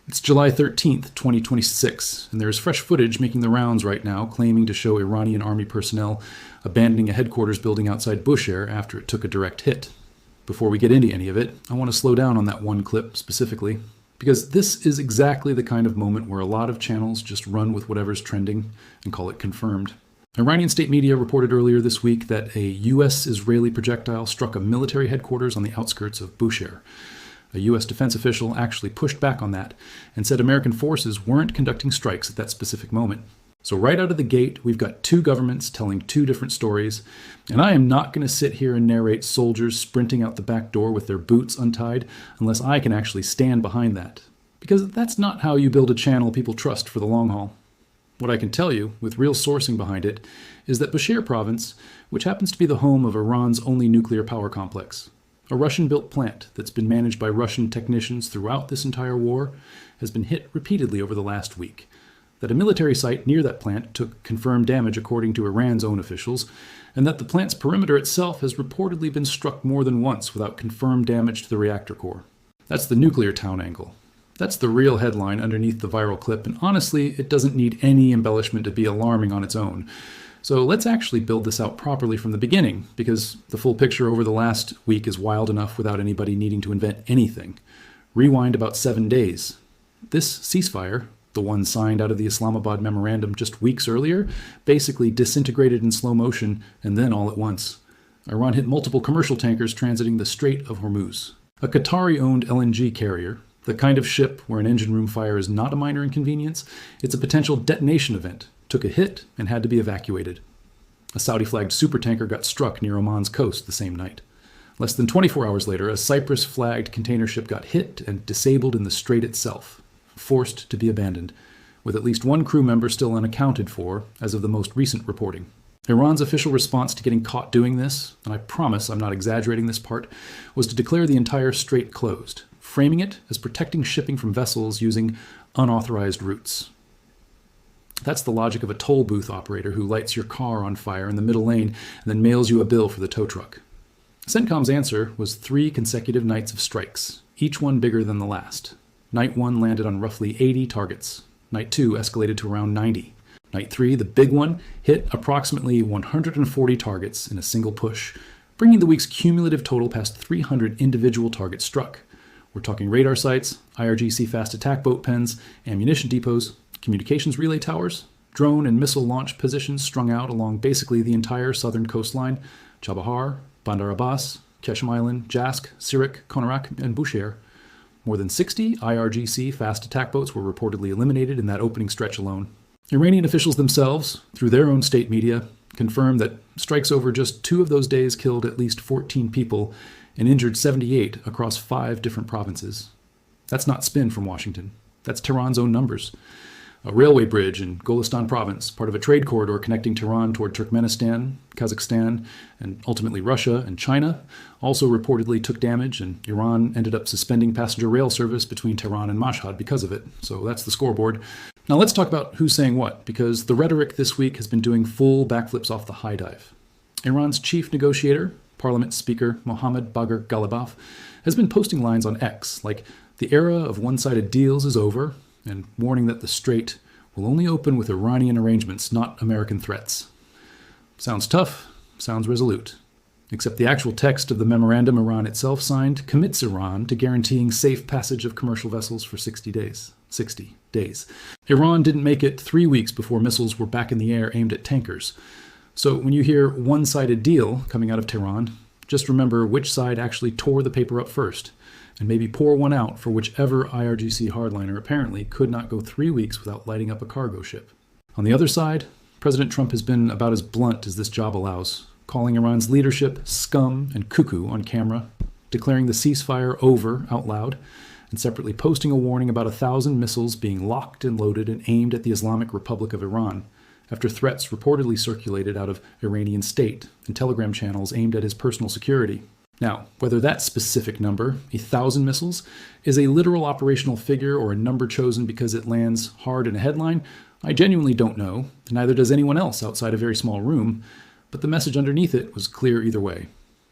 It's July 13th, 2026, and there is fresh footage making the rounds right now claiming to show Iranian army personnel abandoning a headquarters building outside Bushehr after it took a direct hit. Before we get into any of it, I want to slow down on that one clip specifically, because this is exactly the kind of moment where a lot of channels just run with whatever's trending and call it confirmed. Iranian state media reported earlier this week that a U.S.-Israeli projectile struck a military headquarters on the outskirts of Bushehr. A U.S. defense official actually pushed back on that and said American forces weren't conducting strikes at that specific moment. So right out of the gate, we've got two governments telling two different stories, and I am not going to sit here and narrate soldiers sprinting out the back door with their boots untied unless I can actually stand behind that. Because that's not how you build a channel people trust for the long haul. What I can tell you, with real sourcing behind it, is that Bushehr province, which happens to be the home of Iran's only nuclear power complex, a Russian-built plant that's been managed by Russian technicians throughout this entire war, has been hit repeatedly over the last week. That a military site near that plant took confirmed damage according to Iran's own officials, and that the plant's perimeter itself has reportedly been struck more than once without confirmed damage to the reactor core. That's the nuclear town angle. That's the real headline underneath the viral clip, and honestly, it doesn't need any embellishment to be alarming on its own. So let's actually build this out properly from the beginning, because the full picture over the last week is wild enough without anybody needing to invent anything. Rewind about 7 days. This ceasefire, the one signed out of the Islamabad memorandum just weeks earlier, basically disintegrated in slow motion and then all at once. Iran hit multiple commercial tankers transiting the Strait of Hormuz. A Qatari-owned LNG carrier, the kind of ship where an engine room fire is not a minor inconvenience, it's a potential detonation event, took a hit and had to be evacuated. A Saudi-flagged supertanker got struck near Oman's coast the same night. Less than 24 hours later, a Cyprus-flagged container ship got hit and disabled in the strait itself, forced to be abandoned, with at least one crew member still unaccounted for as of the most recent reporting. Iran's official response to getting caught doing this, and I promise I'm not exaggerating this part, was to declare the entire strait closed, framing it as protecting shipping from vessels using unauthorized routes. That's the logic of a toll booth operator who lights your car on fire in the middle lane and then mails you a bill for the tow truck. CENTCOM's answer was 3 consecutive nights of strikes, each one bigger than the last. Night 1 landed on roughly 80 targets. Night 2 escalated to around 90. Night 3, the big one, hit approximately 140 targets in a single push, bringing the week's cumulative total past 300 individual targets struck. We're talking radar sites, IRGC fast attack boat pens, ammunition depots, communications relay towers, drone and missile launch positions strung out along basically the entire southern coastline, Chabahar, Bandar Abbas, Qeshm Island, Jask, Sirik, Konarak, and Bushehr. More than 60 IRGC fast attack boats were reportedly eliminated in that opening stretch alone. Iranian officials themselves, through their own state media, confirmed that strikes over just 2 of those days killed at least 14 people and injured 78 across 5 different provinces. That's not spin from Washington. That's Tehran's own numbers. A railway bridge in Golestan province, part of a trade corridor connecting Tehran toward Turkmenistan, Kazakhstan, and ultimately Russia and China, also reportedly took damage, and Iran ended up suspending passenger rail service between Tehran and Mashhad because of it. So that's the scoreboard. Now let's talk about who's saying what, because the rhetoric this week has been doing full backflips off the high dive. Iran's chief negotiator, Parliament Speaker Mohammad Bagher Ghalibaf, has been posting lines on X like, "The era of one-sided deals is over," and warning that the strait will only open with Iranian arrangements, not American threats. Sounds tough, sounds resolute. Except the actual text of the memorandum Iran itself signed commits Iran to guaranteeing safe passage of commercial vessels for 60 days. 60 days. Iran didn't make it 3 weeks before missiles were back in the air aimed at tankers. So when you hear one-sided deal coming out of Tehran, just remember which side actually tore the paper up first, and maybe pour one out for whichever IRGC hardliner apparently could not go 3 weeks without lighting up a cargo ship. On the other side, President Trump has been about as blunt as this job allows, calling Iran's leadership scum and cuckoo on camera, declaring the ceasefire over out loud, and separately posting a warning about 1,000 missiles being locked and loaded and aimed at the Islamic Republic of Iran, after threats reportedly circulated out of Iranian state and telegram channels aimed at his personal security. Now, whether that specific number, 1,000 missiles, is a literal operational figure or a number chosen because it lands hard in a headline, I genuinely don't know, and neither does anyone else outside a very small room, but the message underneath it was clear either way.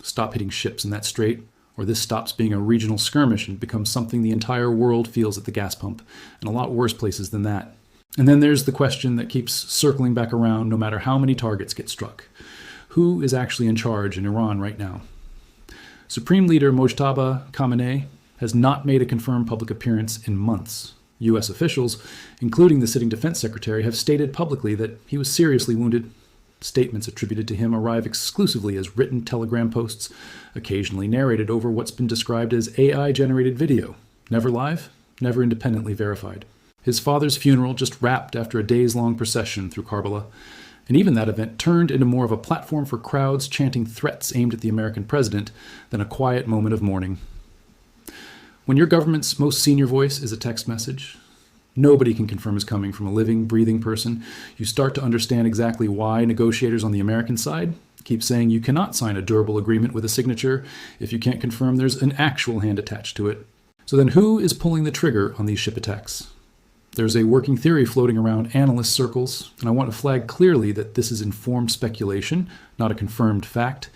Stop hitting ships in that strait, or this stops being a regional skirmish and becomes something the entire world feels at the gas pump, and a lot worse places than that. And then there's the question that keeps circling back around no matter how many targets get struck. Who is actually in charge in Iran right now? Supreme Leader Mojtaba Khamenei has not made a confirmed public appearance in months. U.S. officials, including the sitting defense secretary, have stated publicly that he was seriously wounded. Statements attributed to him arrive exclusively as written telegram posts, occasionally narrated over what's been described as AI-generated video. Never live, never independently verified. His father's funeral just wrapped after a days-long procession through Karbala, and even that event turned into more of a platform for crowds chanting threats aimed at the American president than a quiet moment of mourning. When your government's most senior voice is a text message, nobody can confirm is coming from a living, breathing person, you start to understand exactly why negotiators on the American side keep saying you cannot sign a durable agreement with a signature if you can't confirm there's an actual hand attached to it. So then who is pulling the trigger on these ship attacks? There's a working theory floating around analyst circles, and I want to flag clearly that this is informed speculation, not a confirmed fact,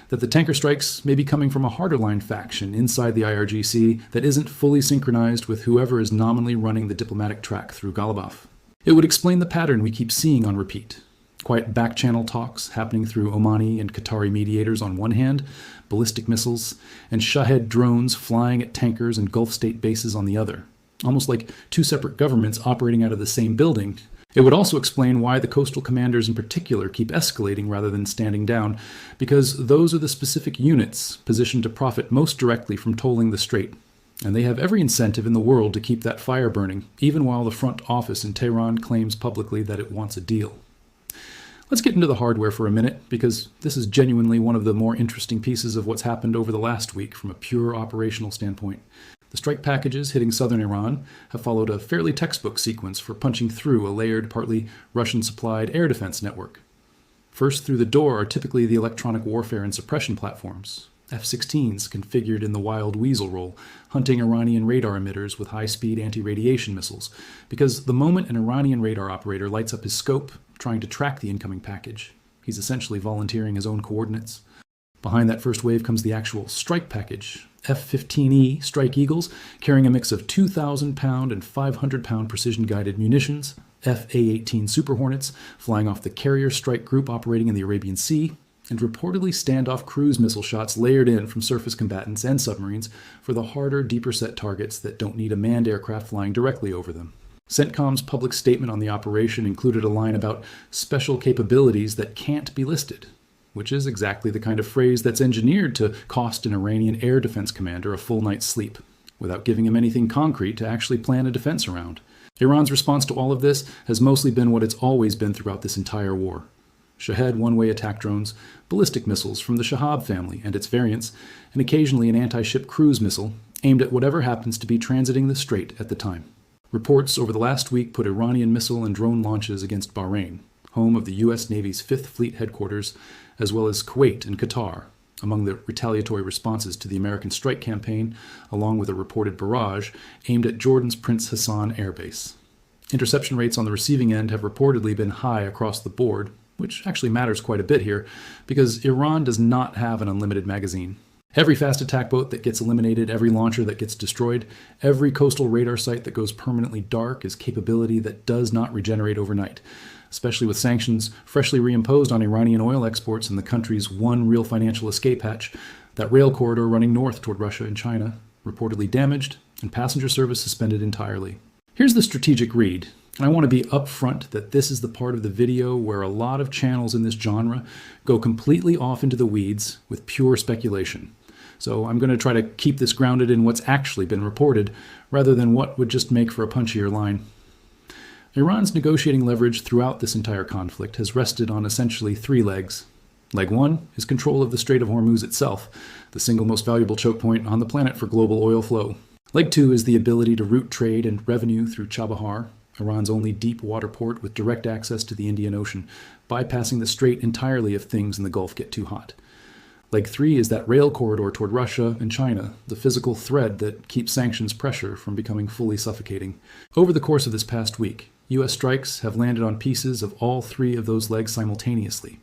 that the tanker strikes may be coming from a hardline faction inside the IRGC that isn't fully synchronized with whoever is nominally running the diplomatic track through Ghalibaf. It would explain the pattern we keep seeing on repeat. Quiet back-channel talks happening through Omani and Qatari mediators on one hand, ballistic missiles, and Shahed drones flying at tankers and Gulf state bases on the other. Almost like two separate governments operating out of the same building. It would also explain why the coastal commanders in particular keep escalating rather than standing down, because those are the specific units positioned to profit most directly from tolling the strait, and they have every incentive in the world to keep that fire burning, even while the front office in Tehran claims publicly that it wants a deal. Let's get into the hardware for a minute, because this is genuinely one of the more interesting pieces of what's happened over the last week from a pure operational standpoint. The strike packages hitting southern Iran have followed a fairly textbook sequence for punching through a layered, partly Russian-supplied air defense network. First through the door are typically the electronic warfare and suppression platforms, F-16s configured in the Wild Weasel role, hunting Iranian radar emitters with high-speed anti-radiation missiles, because the moment an Iranian radar operator lights up his scope trying to track the incoming package, he's essentially volunteering his own coordinates. Behind that first wave comes the actual strike package, F-15E Strike Eagles, carrying a mix of 2,000-pound and 500-pound precision-guided munitions, F-A-18 Super Hornets, flying off the Carrier Strike Group operating in the Arabian Sea, and reportedly standoff cruise missile shots layered in from surface combatants and submarines for the harder, deeper-set targets that don't need a manned aircraft flying directly over them. CENTCOM's public statement on the operation included a line about special capabilities that can't be listed, which is exactly the kind of phrase that's engineered to cost an Iranian air defense commander a full night's sleep, without giving him anything concrete to actually plan a defense around. Iran's response to all of this has mostly been what it's always been throughout this entire war. Shahed one-way attack drones, ballistic missiles from the Shahab family and its variants, and occasionally an anti-ship cruise missile aimed at whatever happens to be transiting the strait at the time. Reports over the last week put Iranian missile and drone launches against Bahrain, home of the U.S. Navy's 5th Fleet headquarters, as well as Kuwait and Qatar, among the retaliatory responses to the American strike campaign, along with a reported barrage aimed at Jordan's Prince Hassan Air Base. Interception rates on the receiving end have reportedly been high across the board, which actually matters quite a bit here, because Iran does not have an unlimited magazine. Every fast attack boat that gets eliminated, every launcher that gets destroyed, every coastal radar site that goes permanently dark is capability that does not regenerate overnight, especially with sanctions freshly reimposed on Iranian oil exports and the country's one real financial escape hatch, that rail corridor running north toward Russia and China, reportedly damaged, and passenger service suspended entirely. Here's the strategic read, and I want to be upfront that this is the part of the video where a lot of channels in this genre go completely off into the weeds with pure speculation. So I'm going to try to keep this grounded in what's actually been reported, rather than what would just make for a punchier line. Iran's negotiating leverage throughout this entire conflict has rested on essentially three legs. Leg one is control of the Strait of Hormuz itself, the single most valuable choke point on the planet for global oil flow. Leg two is the ability to route trade and revenue through Chabahar, Iran's only deep water port with direct access to the Indian Ocean, bypassing the strait entirely if things in the Gulf get too hot. Leg three is that rail corridor toward Russia and China, the physical thread that keeps sanctions pressure from becoming fully suffocating. Over the course of this past week, U.S. strikes have landed on pieces of all three of those legs simultaneously.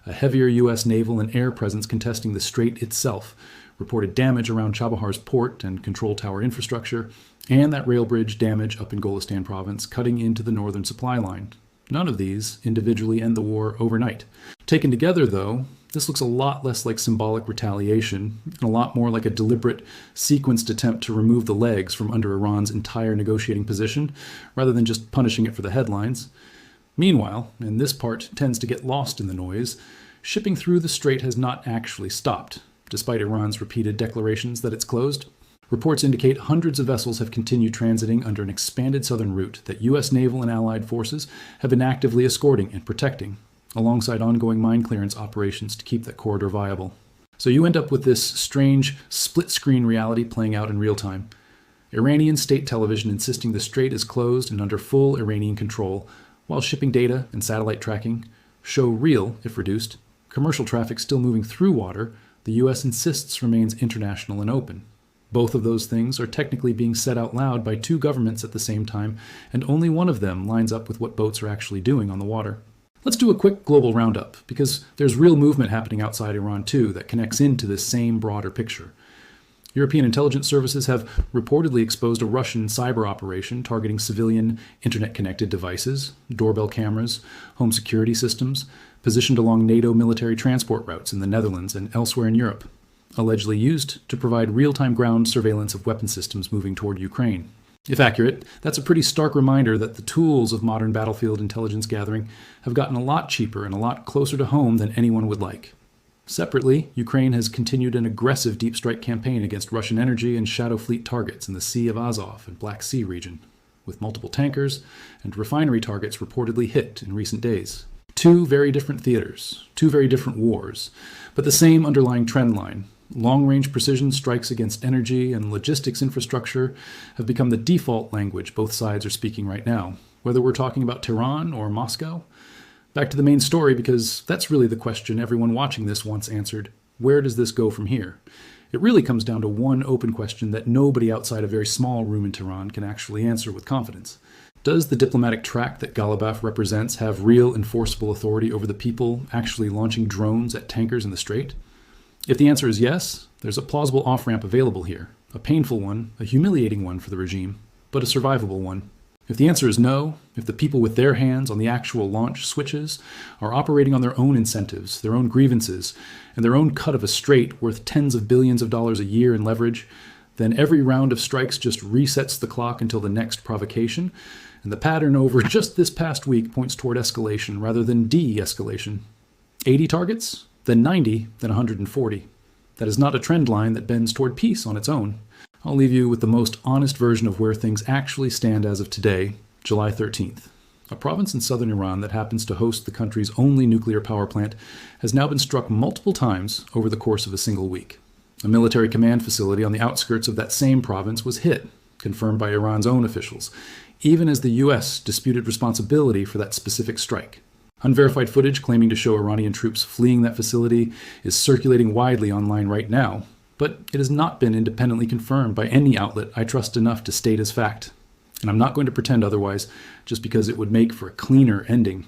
A heavier U.S. naval and air presence contesting the strait itself, reported damage around Chabahar's port and control tower infrastructure, and that rail bridge damage up in Golestan province cutting into the northern supply line. None of these individually end the war overnight. Taken together, though, this looks a lot less like symbolic retaliation and a lot more like a deliberate, sequenced attempt to remove the legs from under Iran's entire negotiating position, rather than just punishing it for the headlines. Meanwhile, and this part tends to get lost in the noise, shipping through the strait has not actually stopped, despite Iran's repeated declarations that it's closed. Reports indicate hundreds of vessels have continued transiting under an expanded southern route that U.S. naval and allied forces have been actively escorting and protecting, alongside ongoing mine clearance operations to keep that corridor viable. So you end up with this strange split-screen reality playing out in real time. Iranian state television insisting the strait is closed and under full Iranian control, while shipping data and satellite tracking show real, if reduced, commercial traffic still moving through water the U.S. insists remains international and open. Both of those things are technically being said out loud by two governments at the same time, and only one of them lines up with what boats are actually doing on the water. Let's do a quick global roundup, because there's real movement happening outside Iran too that connects into this same broader picture. European intelligence services have reportedly exposed a Russian cyber operation targeting civilian internet-connected devices, doorbell cameras, home security systems, positioned along NATO military transport routes in the Netherlands and elsewhere in Europe, allegedly used to provide real-time ground surveillance of weapon systems moving toward Ukraine. If accurate, that's a pretty stark reminder that the tools of modern battlefield intelligence gathering have gotten a lot cheaper and a lot closer to home than anyone would like. Separately, Ukraine has continued an aggressive deep strike campaign against Russian energy and Shadow Fleet targets in the Sea of Azov and Black Sea region, with multiple tankers and refinery targets reportedly hit in recent days. Two very different theaters, two very different wars, but the same underlying trend line. Long-range precision strikes against energy and logistics infrastructure have become the default language both sides are speaking right now, whether we're talking about Tehran or Moscow. Back to the main story, because that's really the question everyone watching this wants answered. Where does this go from here? It really comes down to one open question that nobody outside a very small room in Tehran can actually answer with confidence. Does the diplomatic track that Ghalibaf represents have real enforceable authority over the people actually launching drones at tankers in the strait? If the answer is yes, there's a plausible off-ramp available here. A painful one, a humiliating one for the regime, but a survivable one. If the answer is no, if the people with their hands on the actual launch switches are operating on their own incentives, their own grievances, and their own cut of a strait worth tens of billions of dollars a year in leverage, then every round of strikes just resets the clock until the next provocation, and the pattern over just this past week points toward escalation rather than de-escalation. 80 targets? Then 90, then 140. That is not a trend line that bends toward peace on its own. I'll leave you with the most honest version of where things actually stand as of today, July 13th. A province in southern Iran that happens to host the country's only nuclear power plant has now been struck multiple times over the course of a single week. A military command facility on the outskirts of that same province was hit, confirmed by Iran's own officials, even as the U.S. disputed responsibility for that specific strike. Unverified footage claiming to show Iranian troops fleeing that facility is circulating widely online right now, but it has not been independently confirmed by any outlet I trust enough to state as fact. And I'm not going to pretend otherwise, just because it would make for a cleaner ending.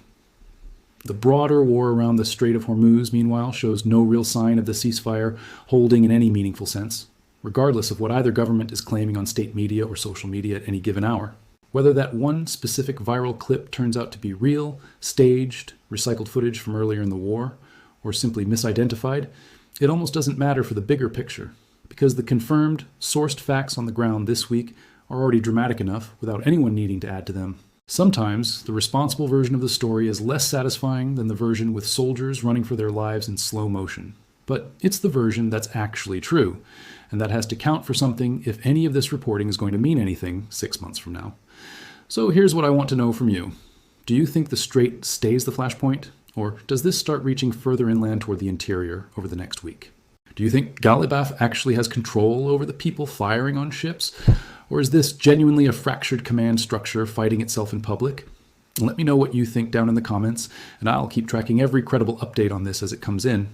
The broader war around the Strait of Hormuz, meanwhile, shows no real sign of the ceasefire holding in any meaningful sense, regardless of what either government is claiming on state media or social media at any given hour. Whether that one specific viral clip turns out to be real, staged, recycled footage from earlier in the war, or simply misidentified, it almost doesn't matter for the bigger picture, because the confirmed, sourced facts on the ground this week are already dramatic enough without anyone needing to add to them. Sometimes, the responsible version of the story is less satisfying than the version with soldiers running for their lives in slow motion. But it's the version that's actually true, and that has to count for something if any of this reporting is going to mean anything 6 months from now. So here's what I want to know from you. Do you think the strait stays the flashpoint? Or does this start reaching further inland toward the interior over the next week? Do you think Ghalibaf actually has control over the people firing on ships? Or is this genuinely a fractured command structure fighting itself in public? Let me know what you think down in the comments, and I'll keep tracking every credible update on this as it comes in.